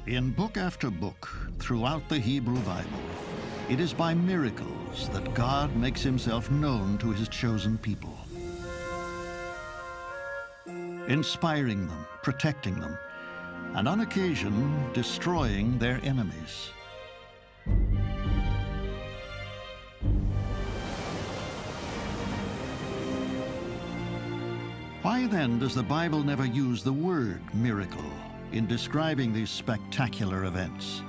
In book after book, throughout the Hebrew Bible, it is by miracles that God makes himself known to his chosen people, inspiring them, protecting them, and on occasion, destroying their enemies. Why then does the Bible never use the word miracle in describing these spectacular events?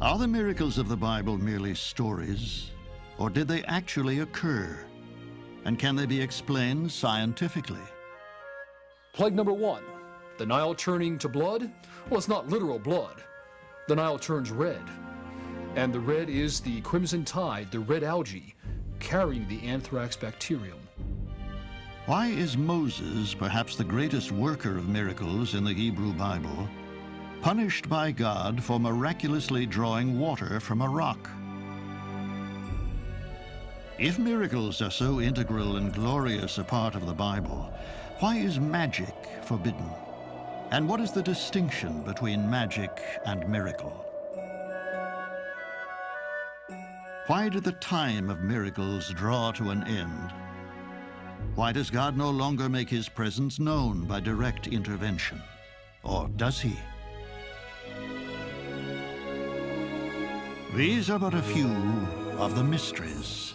Are the miracles of the Bible merely stories, or did they actually occur? And can they be explained scientifically? Plague number 1, the Nile turning to blood. Well, it's not literal blood. The Nile turns red, and the red is the crimson tide, the red algae, carrying the anthrax bacterium. Why is Moses, perhaps the greatest worker of miracles in the Hebrew Bible, punished by God for miraculously drawing water from a rock? If miracles are so integral and glorious a part of the Bible, why is magic forbidden? And what is the distinction between magic and miracle? Why did the time of miracles draw to an end? Why does God no longer make his presence known by direct intervention? Or does he? These are but a few of the mysteries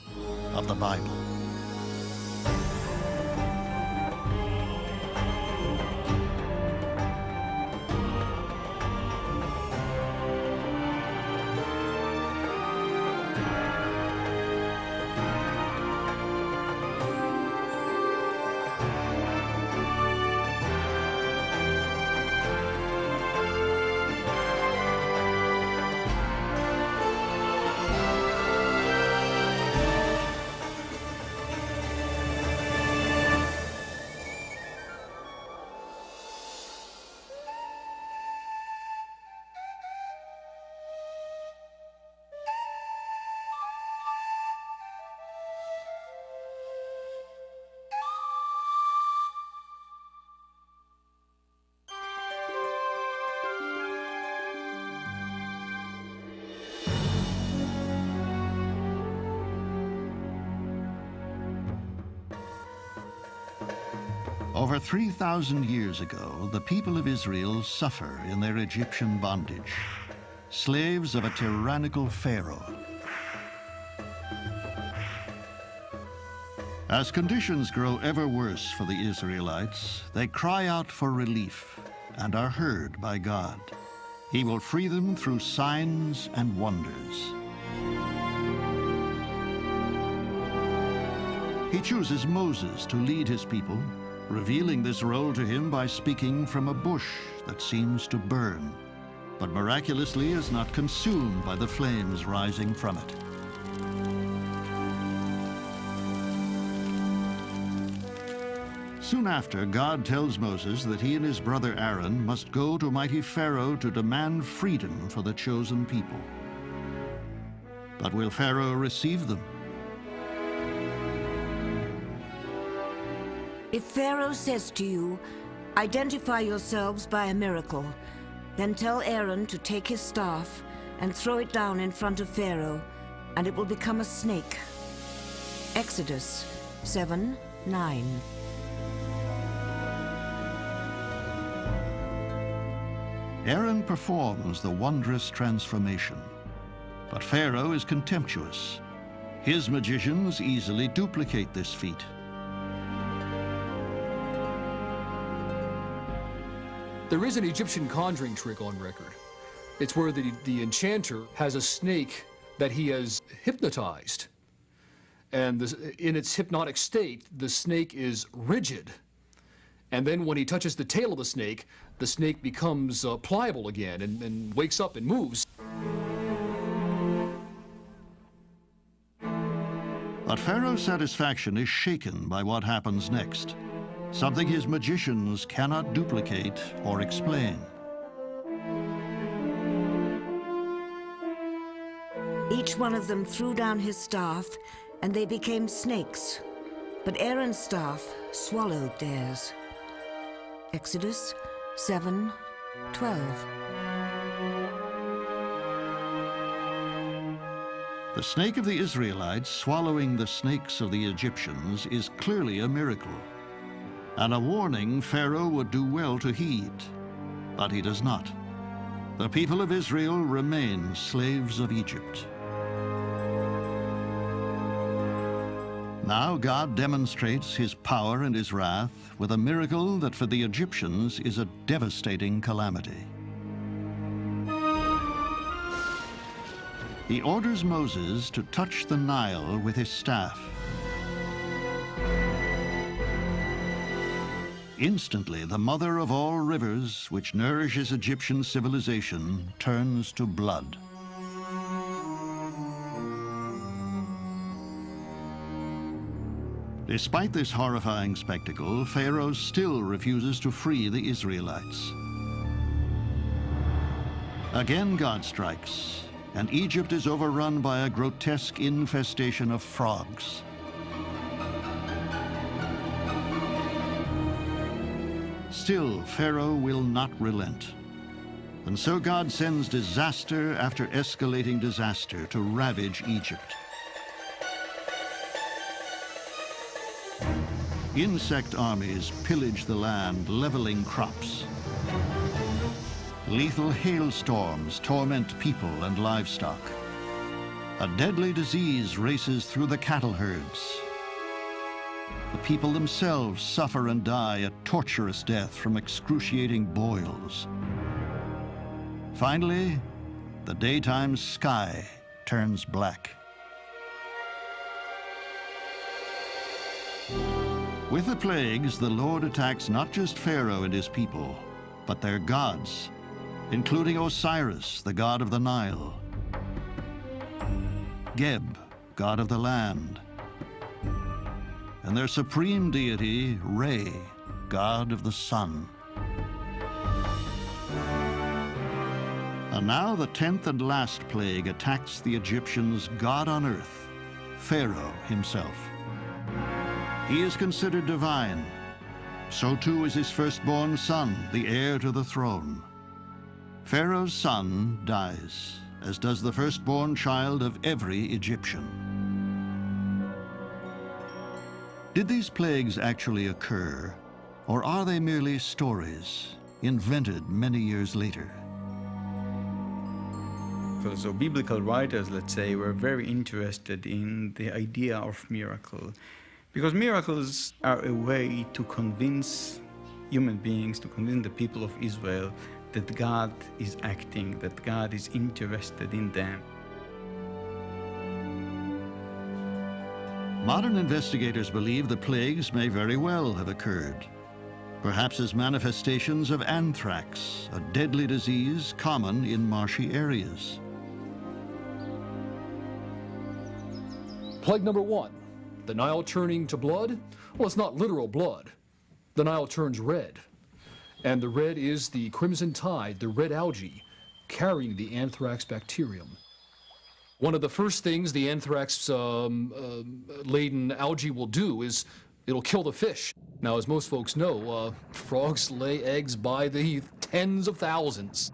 of the Bible. Over 3,000 years ago, the people of Israel suffer in their Egyptian bondage, slaves of a tyrannical Pharaoh. As conditions grow ever worse for the Israelites, they cry out for relief and are heard by God. He will free them through signs and wonders. He chooses Moses to lead his people, revealing this role to him by speaking from a bush that seems to burn, but miraculously is not consumed by the flames rising from it. Soon after, God tells Moses that he and his brother Aaron must go to mighty Pharaoh to demand freedom for the chosen people. But will Pharaoh receive them? If Pharaoh says to you, "Identify yourselves by a miracle," then tell Aaron to take his staff and throw it down in front of Pharaoh, and it will become a snake. Exodus 7:9. Aaron performs the wondrous transformation, but Pharaoh is contemptuous. His magicians easily duplicate this feat. There is an Egyptian conjuring trick on record. It's where the enchanter has a snake that he has hypnotized. And in its hypnotic state, the snake is rigid. And then when he touches the tail of the snake becomes pliable again and wakes up and moves. But Pharaoh's satisfaction is shaken by what happens next, something his magicians cannot duplicate or explain. Each one of them threw down his staff, and they became snakes. But Aaron's staff swallowed theirs. Exodus 7, 12. The snake of the Israelites swallowing the snakes of the Egyptians is clearly a miracle, and a warning Pharaoh would do well to heed, but he does not. The people of Israel remain slaves of Egypt. Now God demonstrates his power and his wrath with a miracle that for the Egyptians is a devastating calamity. He orders Moses to touch the Nile with his staff. Instantly, the mother of all rivers, which nourishes Egyptian civilization, turns to blood. Despite this horrifying spectacle, Pharaoh still refuses to free the Israelites. Again, God strikes, and Egypt is overrun by a grotesque infestation of frogs. Still, Pharaoh will not relent. And so God sends disaster after escalating disaster to ravage Egypt. Insect armies pillage the land, leveling crops. Lethal hailstorms torment people and livestock. A deadly disease races through the cattle herds. The people themselves suffer and die a torturous death from excruciating boils. Finally, the daytime sky turns black. With the plagues, the Lord attacks not just Pharaoh and his people, but their gods, including Osiris, the god of the Nile, Geb, god of the land, and their supreme deity, Re, god of the sun. And now the 10th and last plague attacks the Egyptians' god on earth, Pharaoh himself. He is considered divine. So too is his firstborn son, the heir to the throne. Pharaoh's son dies, as does the firstborn child of every Egyptian. Did these plagues actually occur, or are they merely stories, invented many years later? So biblical writers, let's say, were very interested in the idea of miracle, because miracles are a way to convince human beings, to convince the people of Israel that God is acting, that God is interested in them. Modern investigators believe the plagues may very well have occurred, perhaps as manifestations of anthrax, a deadly disease common in marshy areas. Plague number 1, the Nile turning to blood. Well, it's not literal blood. The Nile turns red. And the red is the crimson tide, the red algae, carrying the anthrax bacterium. One of the first things the anthrax-laden algae will do is it'll kill the fish. Now, as most folks know, frogs lay eggs by the tens of thousands.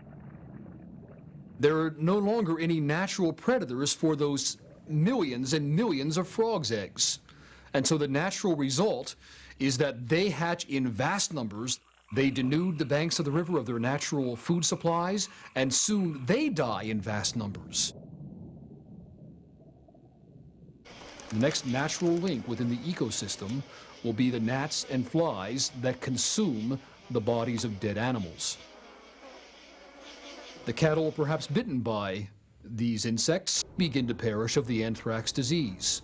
There are no longer any natural predators for those millions and millions of frogs' eggs. And so the natural result is that they hatch in vast numbers. They denude the banks of the river of their natural food supplies, and soon they die in vast numbers. The next natural link within the ecosystem will be the gnats and flies that consume the bodies of dead animals. The cattle, perhaps bitten by these insects, begin to perish of the anthrax disease.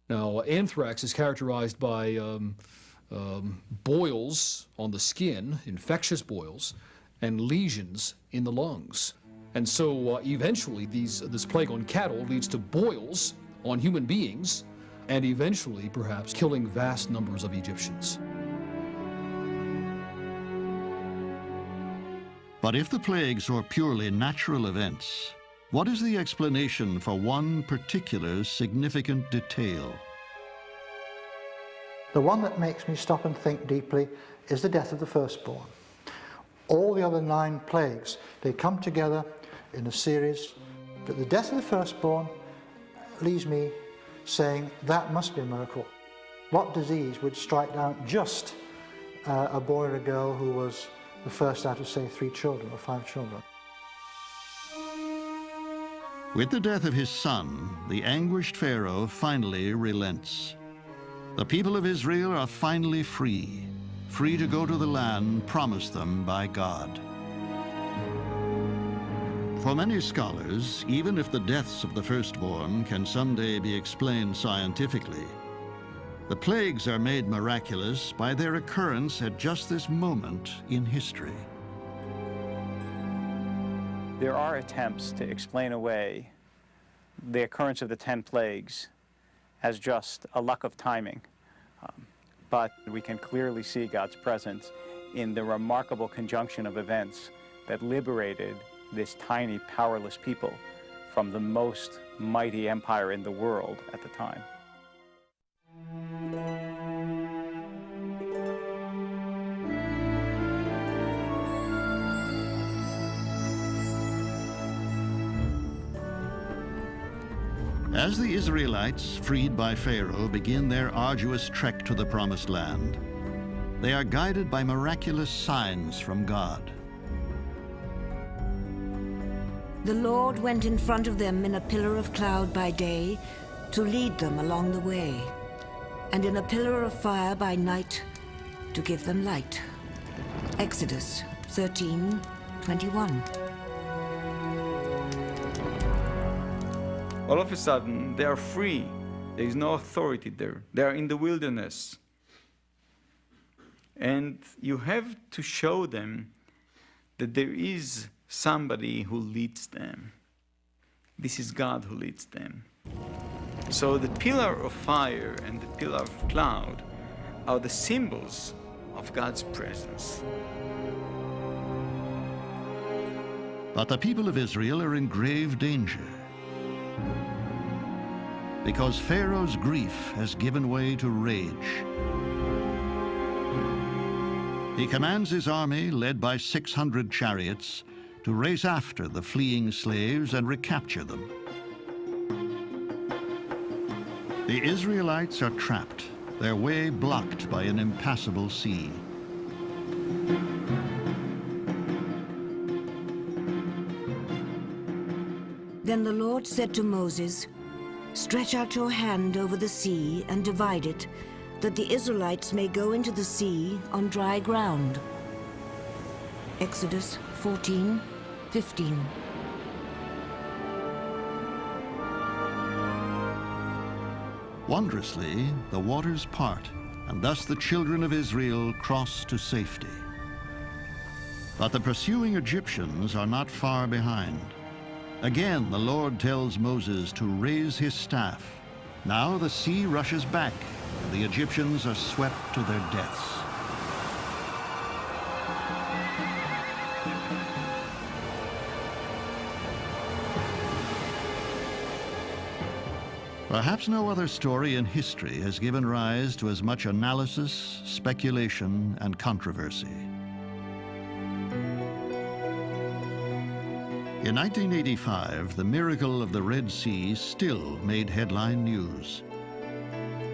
Now, anthrax is characterized by boils on the skin, infectious boils, and lesions in the lungs. And so eventually this plague on cattle leads to boils on human beings, and eventually perhaps killing vast numbers of Egyptians. But if the plagues are purely natural events, what is the explanation for one particular significant detail? The one that makes me stop and think deeply is the death of the firstborn. all the other 9 plagues, they come together in a series. But the death of the firstborn leaves me saying that must be a miracle. What disease would strike down just a boy or a girl who was the first out of, say, 3 children or 5 children? With the death of his son, the anguished Pharaoh finally relents. The people of Israel are finally free to go to the land promised them by God. For many scholars, even if the deaths of the firstborn can someday be explained scientifically, the plagues are made miraculous by their occurrence at just this moment in history. There are attempts to explain away the occurrence of the 10 plagues as just a luck of timing. But we can clearly see God's presence in the remarkable conjunction of events that liberated this tiny, powerless people from the most mighty empire in the world at the time. As the Israelites, freed by Pharaoh, begin their arduous trek to the Promised Land, they are guided by miraculous signs from God. The Lord went in front of them in a pillar of cloud by day to lead them along the way, and in a pillar of fire by night to give them light. Exodus 13:21. All of a sudden, they are free. There is no authority there. They are in the wilderness. And you have to show them that there is somebody who leads them. This is God who leads them. So the pillar of fire and the pillar of cloud are the symbols of God's presence. But the people of Israel are in grave danger, because Pharaoh's grief has given way to rage. He commands his army, led by 600 chariots, to race after the fleeing slaves and recapture them. The Israelites are trapped, their way blocked by an impassable sea. Then the Lord said to Moses, "Stretch out your hand over the sea and divide it, that the Israelites may go into the sea on dry ground." Exodus 14:15. Wondrously, the waters part, and thus the children of Israel cross to safety. But the pursuing Egyptians are not far behind. Again, the Lord tells Moses to raise his staff. Now the sea rushes back, and the Egyptians are swept to their deaths. Perhaps no other story in history has given rise to as much analysis, speculation, and controversy. In 1985, the miracle of the Red Sea still made headline news.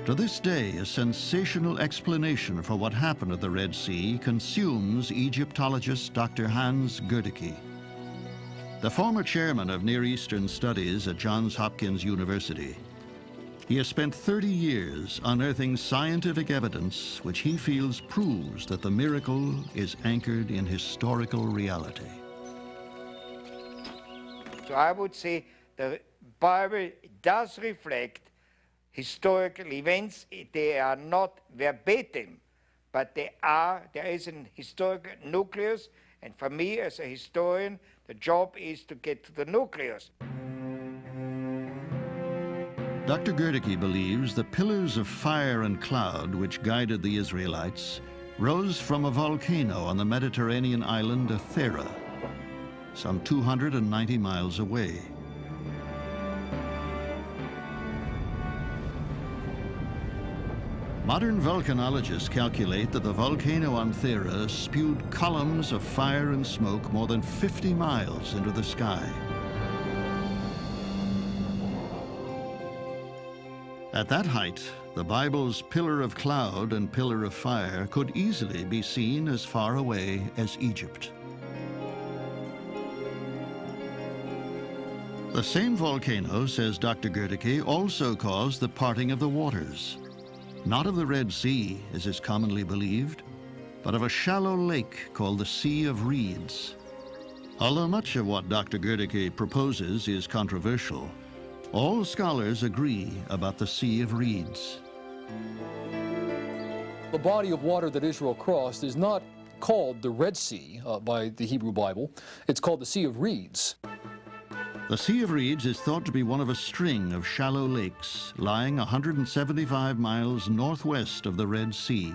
To this day, a sensational explanation for what happened at the Red Sea consumes Egyptologist Dr. Hans Gödicke. The former chairman of Near Eastern Studies at Johns Hopkins University, he has spent 30 years unearthing scientific evidence which he feels proves that the miracle is anchored in historical reality. So I would say the Bible does reflect historical events. They are not verbatim, but there is an historical nucleus, and for me as a historian, the job is to get to the nucleus. Dr. Gödicke believes the pillars of fire and cloud which guided the Israelites rose from a volcano on the Mediterranean island of Thera, some 290 miles away. Modern volcanologists calculate that the volcano on Thera spewed columns of fire and smoke more than 50 miles into the sky. At that height, the Bible's pillar of cloud and pillar of fire could easily be seen as far away as Egypt. The same volcano, says Dr. Gödecke, also caused the parting of the waters. Not of the Red Sea, as is commonly believed, but of a shallow lake called the Sea of Reeds. Although much of what Dr. Gödecke proposes is controversial, all scholars agree about the Sea of Reeds. The body of water that Israel crossed is not called the Red Sea by the Hebrew Bible. It's called the Sea of Reeds. The Sea of Reeds is thought to be one of a string of shallow lakes lying 175 miles northwest of the Red Sea.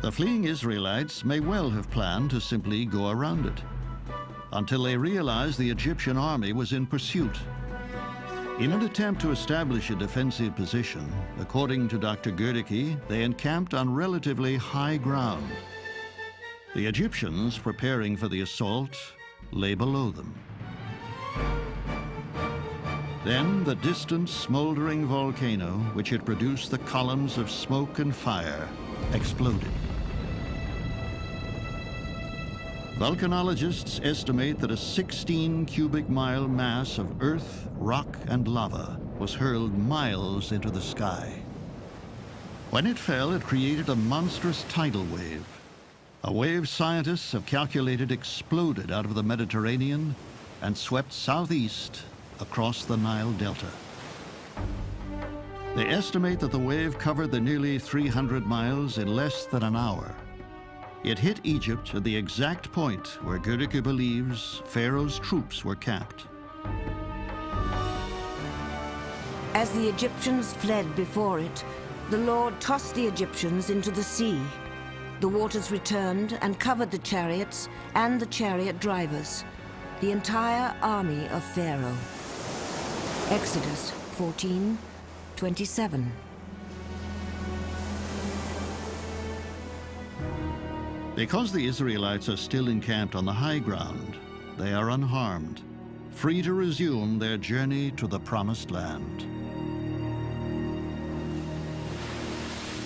The fleeing Israelites may well have planned to simply go around it, until they realized the Egyptian army was in pursuit. In an attempt to establish a defensive position, according to Dr. Gödecke, they encamped on relatively high ground. The Egyptians, preparing for the assault, lay below them. Then the distant, smoldering volcano, which had produced the columns of smoke and fire, exploded. Volcanologists estimate that a 16 cubic mile mass of earth, rock, and lava was hurled miles into the sky. When it fell, it created a monstrous tidal wave. A wave scientists have calculated exploded out of the Mediterranean and swept southeast across the Nile Delta. They estimate that the wave covered the nearly 300 miles in less than an hour. It hit Egypt at the exact point where Gödecke believes Pharaoh's troops were camped. As the Egyptians fled before it, the Lord tossed the Egyptians into the sea. The waters returned and covered the chariots and the chariot drivers, the entire army of Pharaoh. Exodus 14:27. Because the Israelites are still encamped on the high ground, they are unharmed, free to resume their journey to the Promised Land.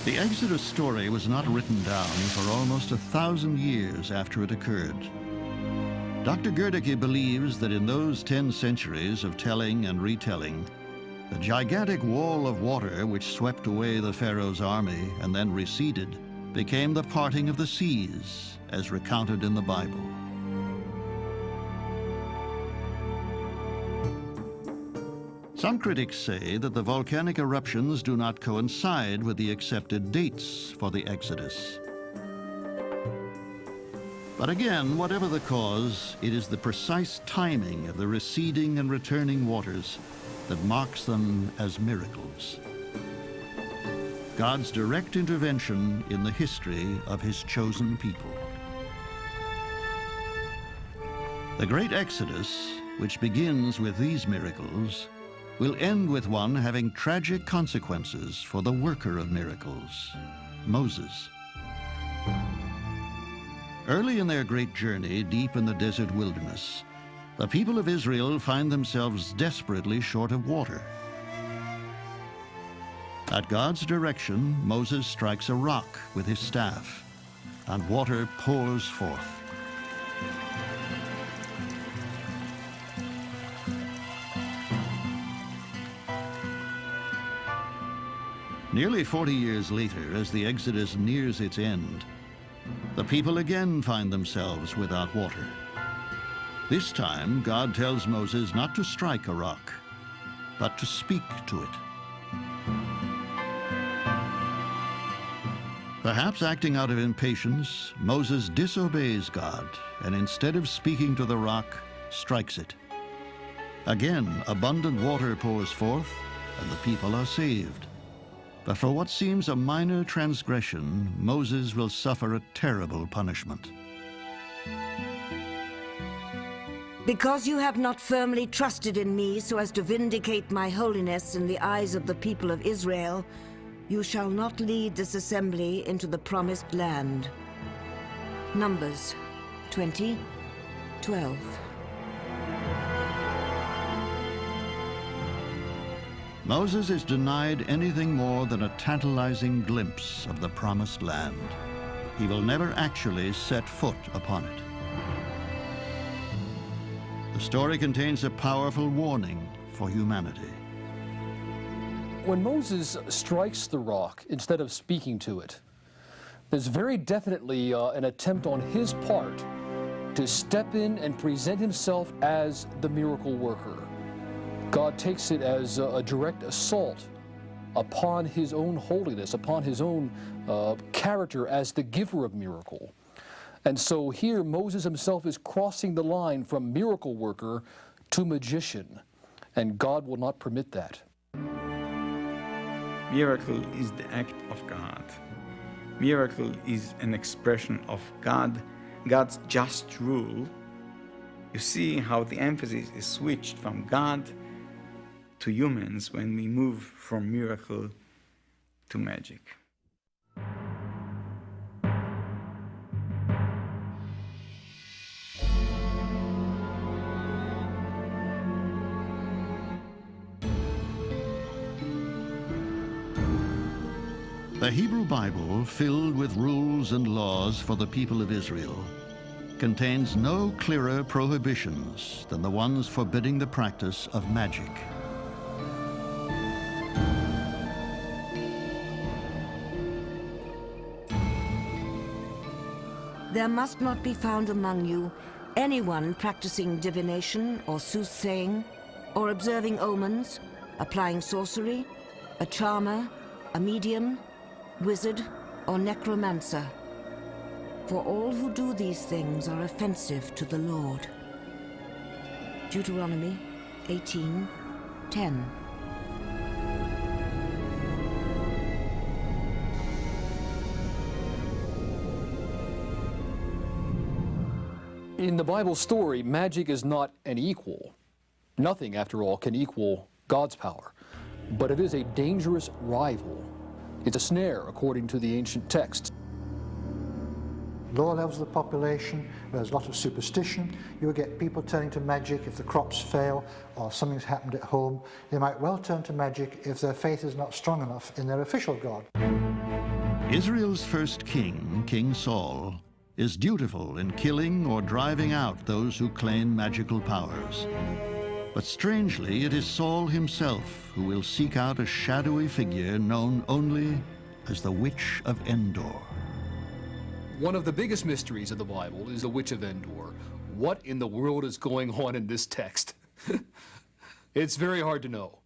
The Exodus story was not written down for almost 1,000 years after it occurred. Dr. Gödecke believes that in those 10 centuries of telling and retelling, the gigantic wall of water which swept away the Pharaoh's army and then receded became the parting of the seas, as recounted in the Bible. Some critics say that the volcanic eruptions do not coincide with the accepted dates for the Exodus. But again, whatever the cause, it is the precise timing of the receding and returning waters that marks them as miracles. God's direct intervention in the history of his chosen people. The great Exodus, which begins with these miracles, will end with one having tragic consequences for the worker of miracles, Moses. Early in their great journey deep in the desert wilderness, the people of Israel find themselves desperately short of water. At God's direction, Moses strikes a rock with his staff, and water pours forth. Nearly 40 years later, as the Exodus nears its end, the people again find themselves without water. This time, God tells Moses not to strike a rock, but to speak to it. Perhaps acting out of impatience, Moses disobeys God, and instead of speaking to the rock, strikes it. Again, abundant water pours forth, and the people are saved. But for what seems a minor transgression, Moses will suffer a terrible punishment. Because you have not firmly trusted in me so as to vindicate my holiness in the eyes of the people of Israel, you shall not lead this assembly into the promised land. Numbers 20:12. Moses is denied anything more than a tantalizing glimpse of the promised land. He will never actually set foot upon it. The story contains a powerful warning for humanity. When Moses strikes the rock instead of speaking to it, there's very definitely an attempt on his part to step in and present himself as the miracle worker. God takes it as a direct assault upon his own holiness, upon his own character as the giver of miracle. And so here Moses himself is crossing the line from miracle worker to magician, and God will not permit that. Miracle is the act of God. Miracle is an expression of God's just rule. You see how the emphasis is switched from God to humans when we move from miracle to magic. The Hebrew Bible, filled with rules and laws for the people of Israel, contains no clearer prohibitions than the ones forbidding the practice of magic. There must not be found among you anyone practicing divination or soothsaying, or observing omens, applying sorcery, a charmer, a medium, wizard, or necromancer. For all who do these things are offensive to the Lord. Deuteronomy 18:10. In the Bible story, magic is not an equal. Nothing, after all, can equal God's power. But it is a dangerous rival. It's a snare, according to the ancient texts. Lower levels of the population, where there's a lot of superstition, you will get people turning to magic if the crops fail or something's happened at home. They might well turn to magic if their faith is not strong enough in their official God. Israel's first king, King Saul, is dutiful in killing or driving out those who claim magical powers. But strangely, it is Saul himself who will seek out a shadowy figure known only as the Witch of Endor. One of the biggest mysteries of the Bible is the Witch of Endor. What in the world is going on in this text? It's very hard to know.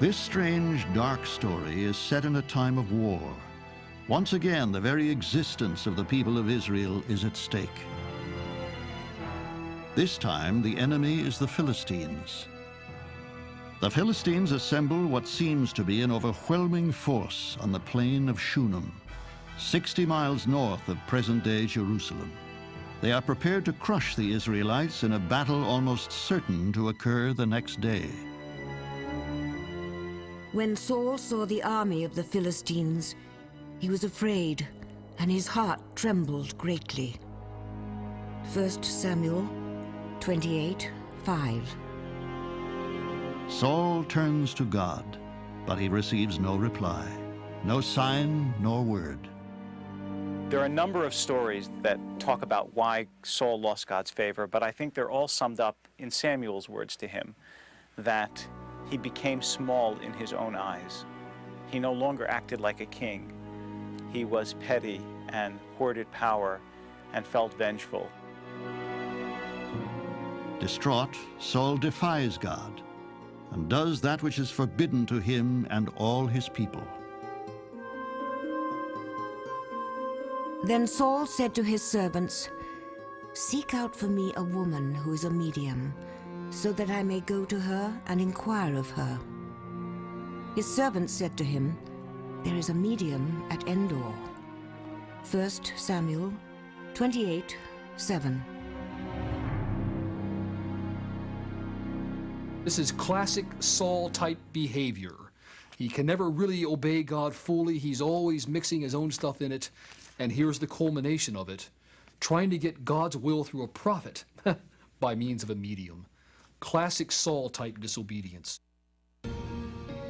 This strange, dark story is set in a time of war. Once again, the very existence of the people of Israel is at stake. This time, the enemy is the Philistines. The Philistines assemble what seems to be an overwhelming force on the plain of Shunem, 60 miles north of present-day Jerusalem. They are prepared to crush the Israelites in a battle almost certain to occur the next day. When Saul saw the army of the Philistines, he was afraid, and his heart trembled greatly. 1 Samuel 28:5. Saul turns to God, but he receives no reply, no sign nor word. There are a number of stories that talk about why Saul lost God's favor, but I think they're all summed up in Samuel's words to him, that he became small in his own eyes. He no longer acted like a king. He was petty and hoarded power and felt vengeful. Distraught, Saul defies God and does that which is forbidden to him and all his people. Then Saul said to his servants, "Seek out for me a woman who is a medium, so that I may go to her and inquire of her." His servants said to him, "There is a medium at Endor." 1 Samuel 28:7. This is classic Saul-type behavior. He can never really obey God fully. He's always mixing his own stuff in it. And here's the culmination of it, trying to get God's will through a prophet by means of a medium. Classic Saul-type disobedience.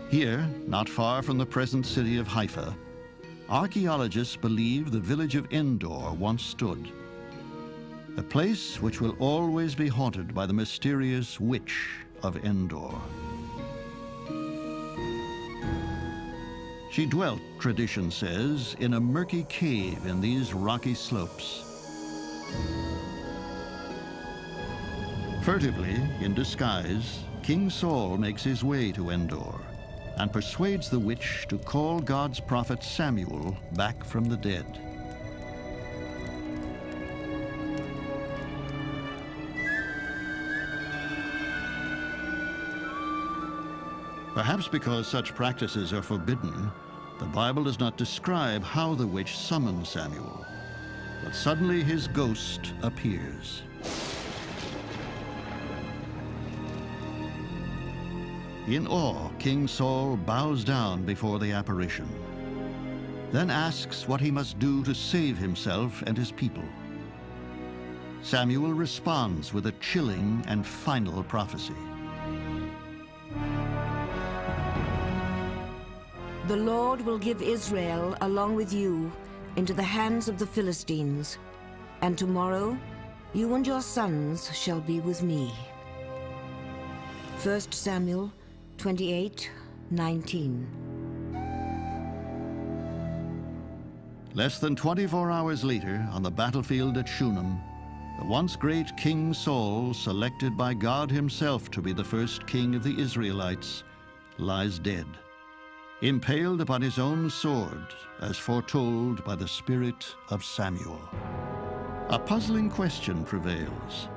Here, not far from the present city of Haifa, archaeologists believe the village of Endor once stood, a place which will always be haunted by the mysterious witch of Endor. She dwelt, tradition says, in a murky cave in these rocky slopes. Furtively, in disguise, King Saul makes his way to Endor and persuades the witch to call God's prophet Samuel back from the dead. Perhaps because such practices are forbidden, the Bible does not describe how the witch summons Samuel, but suddenly his ghost appears. In awe, King Saul bows down before the apparition, then asks what he must do to save himself and his people. Samuel responds with a chilling and final prophecy. The Lord will give Israel, along with you, into the hands of the Philistines, and tomorrow you and your sons shall be with me. 1 Samuel 28:19. Less than 24 hours later, on the battlefield at Shunem, the once great King Saul, selected by God himself to be the first king of the Israelites, lies dead, impaled upon his own sword, as foretold by the spirit of Samuel. A puzzling question prevails.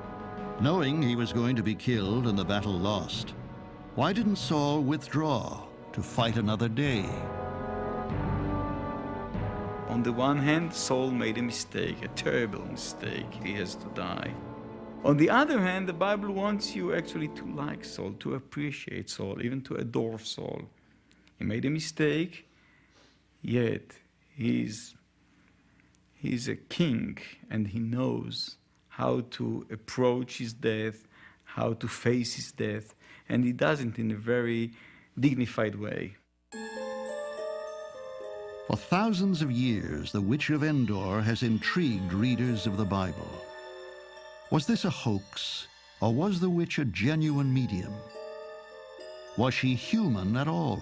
Knowing he was going to be killed and the battle lost, why didn't Saul withdraw to fight another day? On the one hand, Saul made a mistake, a terrible mistake. He has to die. On the other hand, the Bible wants you actually to like Saul, to appreciate Saul, even to adore Saul. He made a mistake, yet he's a king, and he knows how to approach his death, how to face his death, and he does it in a very dignified way. For thousands of years, the Witch of Endor has intrigued readers of the Bible. Was this a hoax, or was the witch a genuine medium? Was she human at all?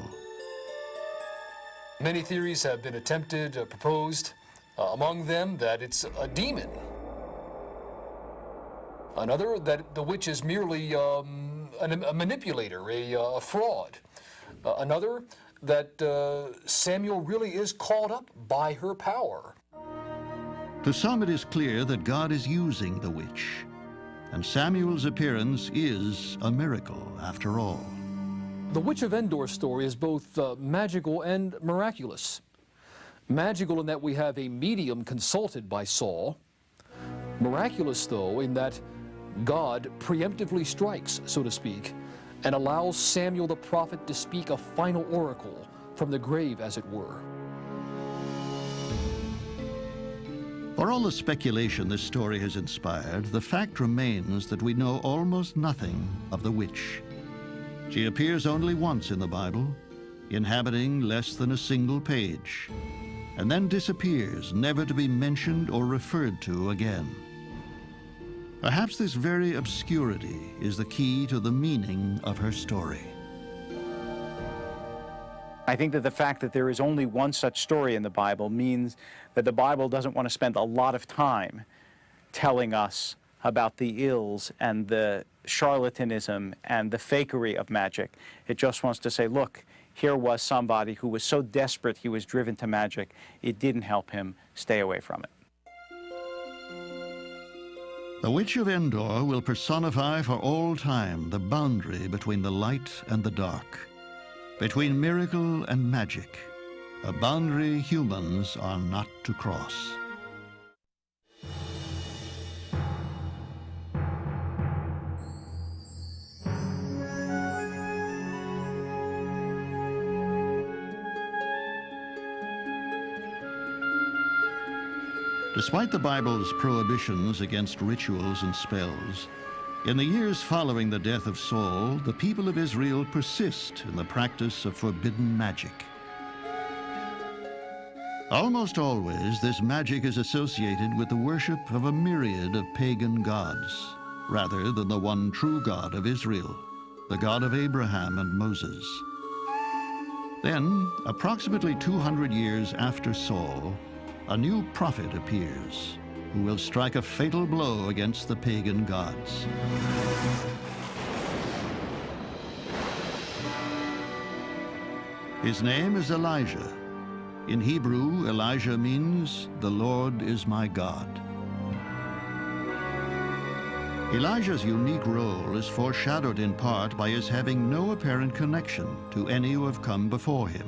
Many theories have been attempted, proposed, among them that it's a demon. Another, that the witch is merely a manipulator, a fraud. Another, that Samuel really is called up by her power. To some, it is clear that God is using the witch, and Samuel's appearance is a miracle after all. The Witch of Endor story is both magical and miraculous. Magical in that we have a medium consulted by Saul. Miraculous, though, in that God preemptively strikes, so to speak, and allows Samuel the prophet to speak a final oracle from the grave, as it were. For all the speculation this story has inspired, the fact remains that we know almost nothing of the witch. She appears only once in the Bible, inhabiting less than a single page, and then disappears, never to be mentioned or referred to again. Perhaps this very obscurity is the key to the meaning of her story. I think that the fact that there is only one such story in the Bible means that the Bible doesn't want to spend a lot of time telling us about the ills and the charlatanism and the fakery of magic. It just wants to say, look, here was somebody who was so desperate he was driven to magic, it didn't help him. Stay away from it. The Witch of Endor will personify for all time the boundary between the light and the dark, between miracle and magic, a boundary humans are not to cross. Despite the Bible's prohibitions against rituals and spells, in the years following the death of Saul, the people of Israel persist in the practice of forbidden magic. Almost always, this magic is associated with the worship of a myriad of pagan gods, rather than the one true God of Israel, the God of Abraham and Moses. Then, approximately 200 years after Saul, a new prophet appears, who will strike a fatal blow against the pagan gods. His name is Elijah. In Hebrew, Elijah means, "The Lord is my God." Elijah's unique role is foreshadowed in part by his having no apparent connection to any who have come before him.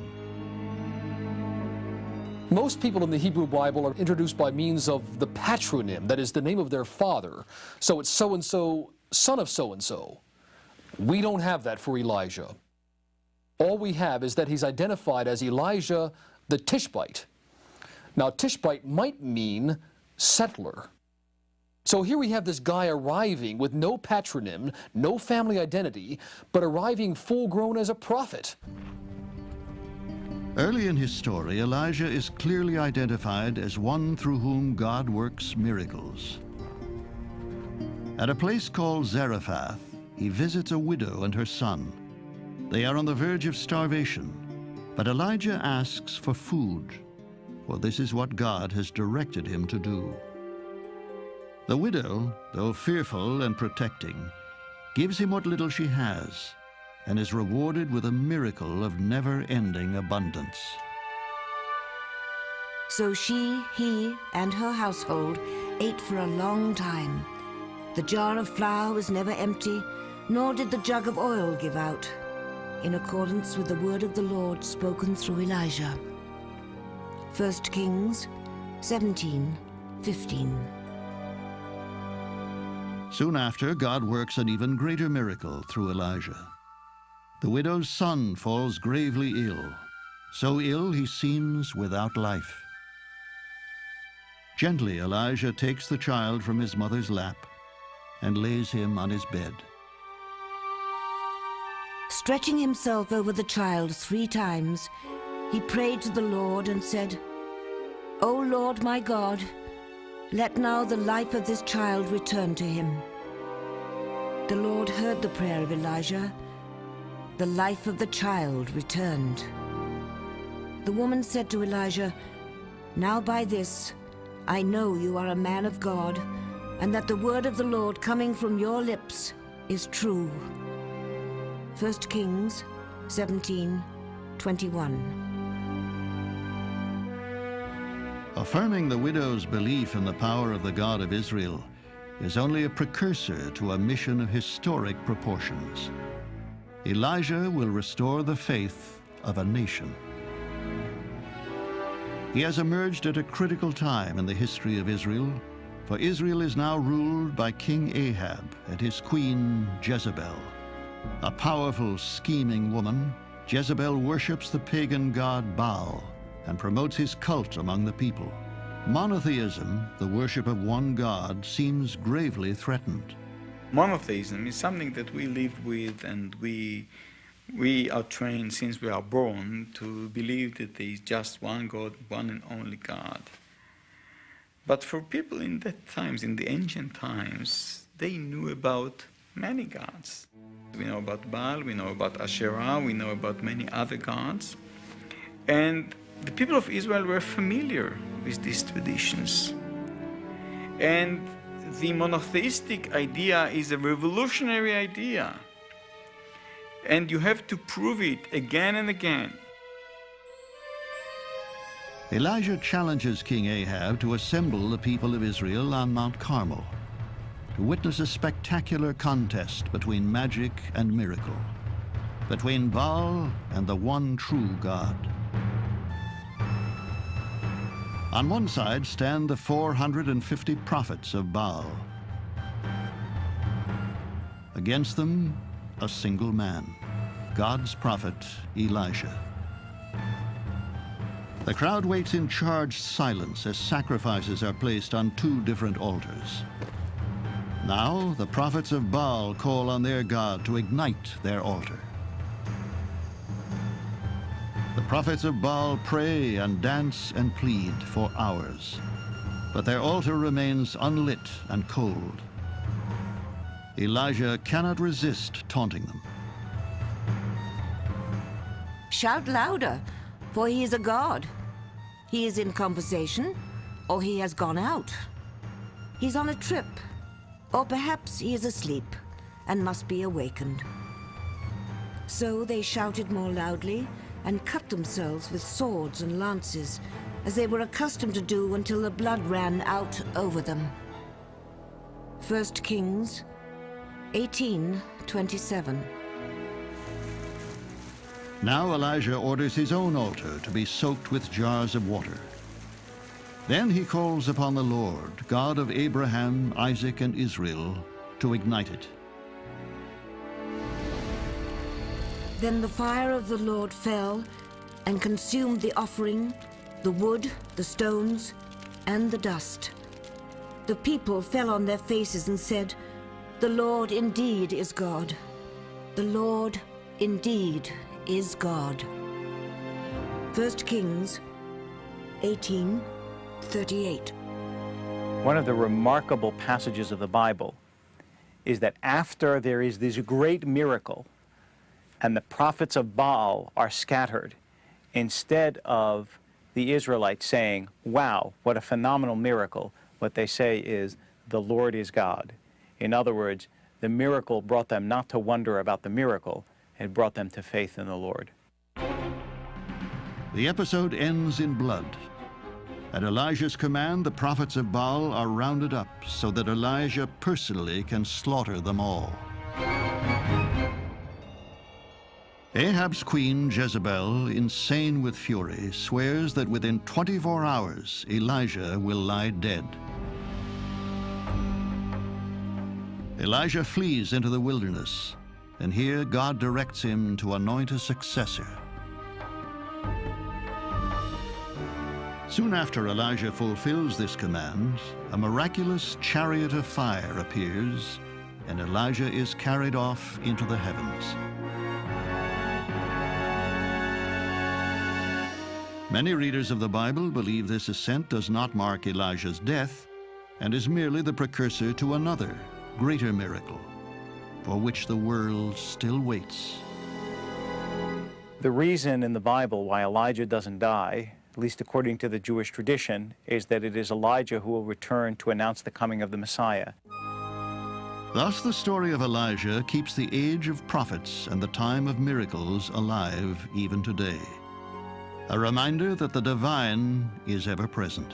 Most people in the Hebrew Bible are introduced by means of the patronym, that is the name of their father. So it's so-and-so, son of so-and-so. We don't have that for Elijah. All we have is that he's identified as Elijah the Tishbite. Now, Tishbite might mean settler. So here we have this guy arriving with no patronym, no family identity, but arriving full-grown as a prophet. Early in his story, Elijah is clearly identified as one through whom God works miracles. At a place called Zarephath, he visits a widow and her son. They are on the verge of starvation, but Elijah asks for food, for this is what God has directed him to do. The widow, though fearful and protecting, gives him what little she has, and is rewarded with a miracle of never-ending abundance. So she, he, and her household ate for a long time. The jar of flour was never empty, nor did the jug of oil give out, in accordance with the word of the Lord spoken through Elijah. 1 Kings 17:15. Soon after, God works an even greater miracle through Elijah. The widow's son falls gravely ill, so ill he seems without life. Gently, Elijah takes the child from his mother's lap and lays him on his bed. Stretching himself over the child 3 times, he prayed to the Lord and said, "O Lord my God, let now the life of this child return to him." The Lord heard the prayer of Elijah. The life of the child returned. The woman said to Elijah, "Now by this I know you are a man of God, and that the word of the Lord coming from your lips is true." 1 Kings 17:21. Affirming the widow's belief in the power of the God of Israel is only a precursor to a mission of historic proportions. Elijah will restore the faith of a nation. He has emerged at a critical time in the history of Israel, for Israel is now ruled by King Ahab and his queen Jezebel. A powerful, scheming woman, Jezebel worships the pagan god Baal and promotes his cult among the people. Monotheism, the worship of one God, seems gravely threatened. Monotheism is something that we live with, and we are trained since we are born to believe that there is just one God, one and only God. But for people in that times, in the ancient times, they knew about many gods. We know about Baal, we know about Asherah, we know about many other gods. And the people of Israel were familiar with these traditions. And the monotheistic idea is a revolutionary idea. And you have to prove it again and again. Elijah challenges King Ahab to assemble the people of Israel on Mount Carmel to witness a spectacular contest between magic and miracle, between Baal and the one true God. On one side stand the 450 prophets of Baal. Against them, a single man, God's prophet Elijah. The crowd waits in charged silence as sacrifices are placed on 2 different altars. Now, the prophets of Baal call on their god to ignite their altar. The prophets of Baal pray and dance and plead for hours, but their altar remains unlit and cold. Elijah cannot resist taunting them. Shout louder, for he is a god. He is in conversation, or he has gone out. He's on a trip, or perhaps he is asleep and must be awakened. So they shouted more loudly and cut themselves with swords and lances, as they were accustomed to do until the blood ran out over them. 1 Kings 18:27. Now Elijah orders his own altar to be soaked with jars of water. Then he calls upon the Lord, God of Abraham, Isaac, and Israel, to ignite it. Then the fire of the Lord fell and consumed the offering, the wood, the stones, and the dust. The people fell on their faces and said, "The Lord indeed is God. The Lord indeed is God." 1 Kings 18:38. One of the remarkable passages of the Bible is that after there is this great miracle and the prophets of Baal are scattered, instead of the Israelites saying, "Wow, what a phenomenal miracle," what they say is, "The Lord is God." In other words, the miracle brought them not to wonder about the miracle, it brought them to faith in the Lord. The episode ends in blood. At Elijah's command, the prophets of Baal are rounded up so that Elijah personally can slaughter them all. Ahab's queen, Jezebel, insane with fury, swears that within 24 hours, Elijah will lie dead. Elijah flees into the wilderness, and here God directs him to anoint a successor. Soon after Elijah fulfills this command, a miraculous chariot of fire appears, and Elijah is carried off into the heavens. Many readers of the Bible believe this ascent does not mark Elijah's death and is merely the precursor to another, greater miracle, for which the world still waits. The reason in the Bible why Elijah doesn't die, at least according to the Jewish tradition, is that it is Elijah who will return to announce the coming of the Messiah. Thus, the story of Elijah keeps the age of prophets and the time of miracles alive even today. A reminder that the divine is ever present.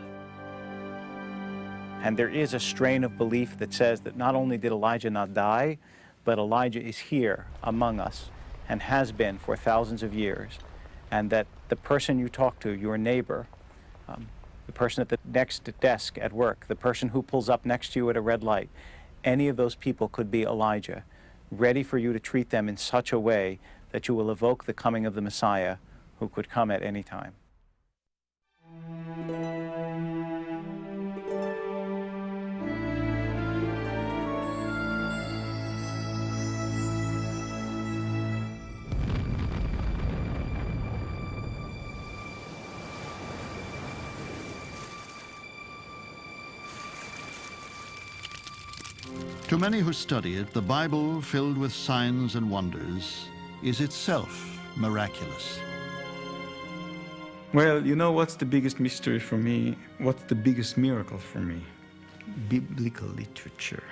And there is a strain of belief that says that not only did Elijah not die, but Elijah is here among us and has been for thousands of years, and that the person you talk to, your neighbor, the person at the next desk at work, the person who pulls up next to you at a red light, any of those people could be Elijah, ready for you to treat them in such a way that you will evoke the coming of the Messiah, who could come at any time. To many who study it, the Bible, filled with signs and wonders, is itself miraculous. Well, you know what's the biggest mystery for me? What's the biggest miracle for me? Biblical literature.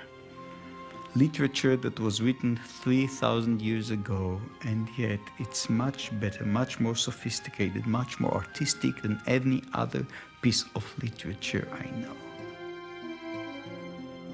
Literature that was written 3,000 years ago, and yet it's much better, much more sophisticated, much more artistic than any other piece of literature I know.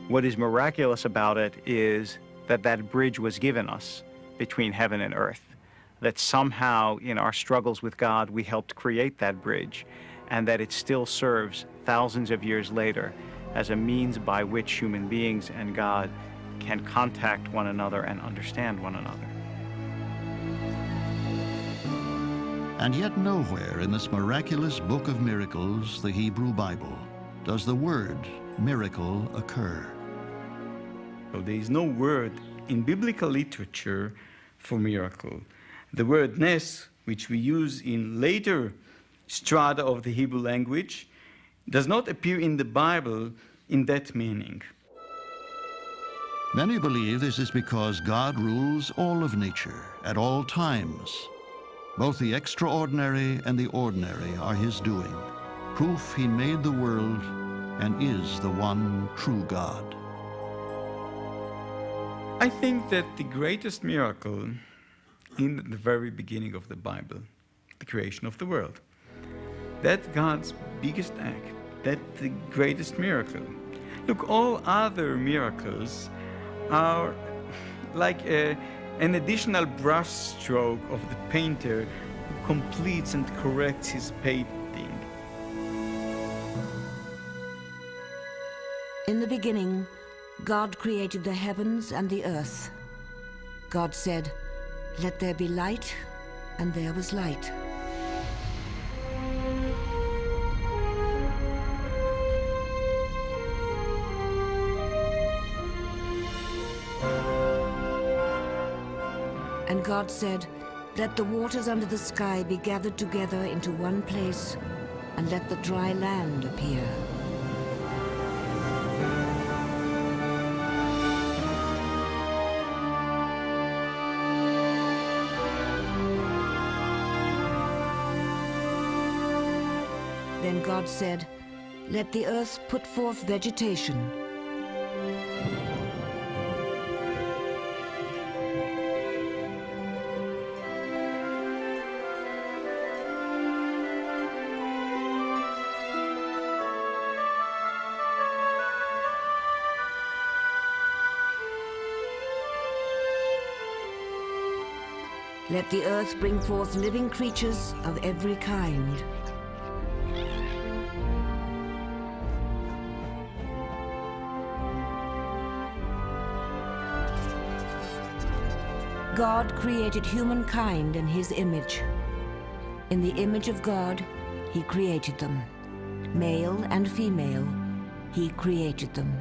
What is miraculous about it is that that bridge was given us between heaven and earth, that somehow in our struggles with God we helped create that bridge, and that it still serves thousands of years later as a means by which human beings and God can contact one another and understand one another. And yet nowhere in this miraculous book of miracles, the Hebrew Bible, does the word miracle occur. So there is no word in biblical literature for miracle. The word nes, which we use in later strata of the Hebrew language, does not appear in the Bible in that meaning. Many believe this is because God rules all of nature at all times. Both the extraordinary and the ordinary are his doing, proof he made the world and is the one true God. I think that the greatest miracle in the very beginning of the Bible, the creation of the world, that's God's biggest act, that's the greatest miracle. Look, all other miracles are like an additional brush stroke of the painter who completes and corrects his painting. In the beginning, God created the heavens and the earth. God said, "Let there be light," and there was light. And God said, "Let the waters under the sky be gathered together into one place, and let the dry land appear." Then God said, "Let the earth put forth vegetation." Let the earth bring forth living creatures of every kind. God created humankind in his image. In the image of God, he created them. Male and female, he created them.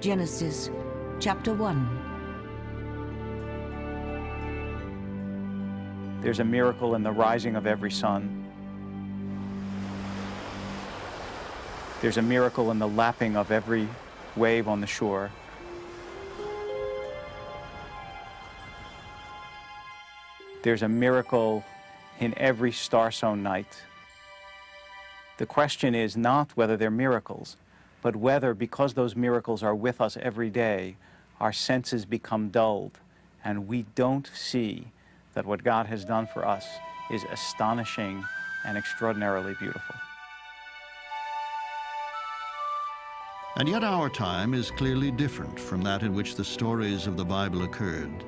Genesis chapter 1. There's a miracle in the rising of every sun. There's a miracle in the lapping of every wave on the shore. There's a miracle in every star-sown night. The question is not whether they're miracles, but whether, because those miracles are with us every day, our senses become dulled and we don't see that what God has done for us is astonishing and extraordinarily beautiful. And yet our time is clearly different from that in which the stories of the Bible occurred.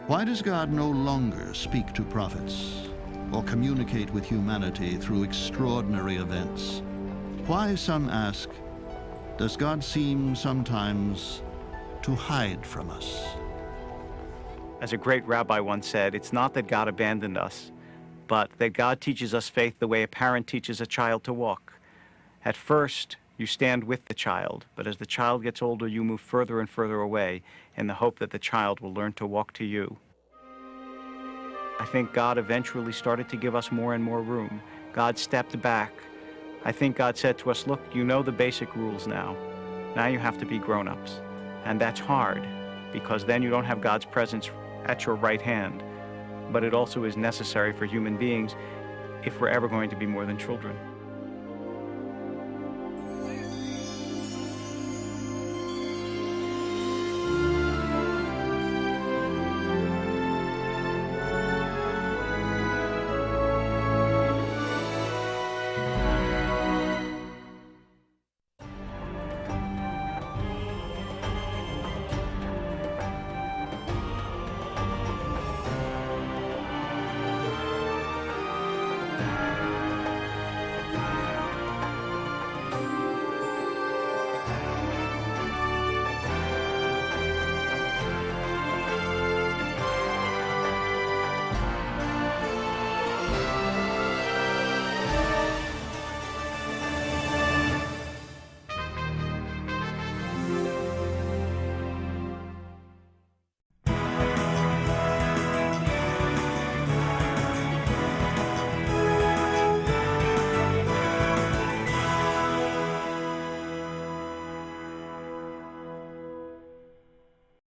Why does God no longer speak to prophets or communicate with humanity through extraordinary events? Why, some ask, does God seem sometimes to hide from us? As a great rabbi once said, it's not that God abandoned us, but that God teaches us faith the way a parent teaches a child to walk. At first, you stand with the child, but as the child gets older, you move further and further away in the hope that the child will learn to walk to you. I think God eventually started to give us more and more room. God stepped back. I think God said to us, look, you know the basic rules now. Now you have to be grown-ups. And that's hard, because then you don't have God's presence at your right hand. But it also is necessary for human beings if we're ever going to be more than children.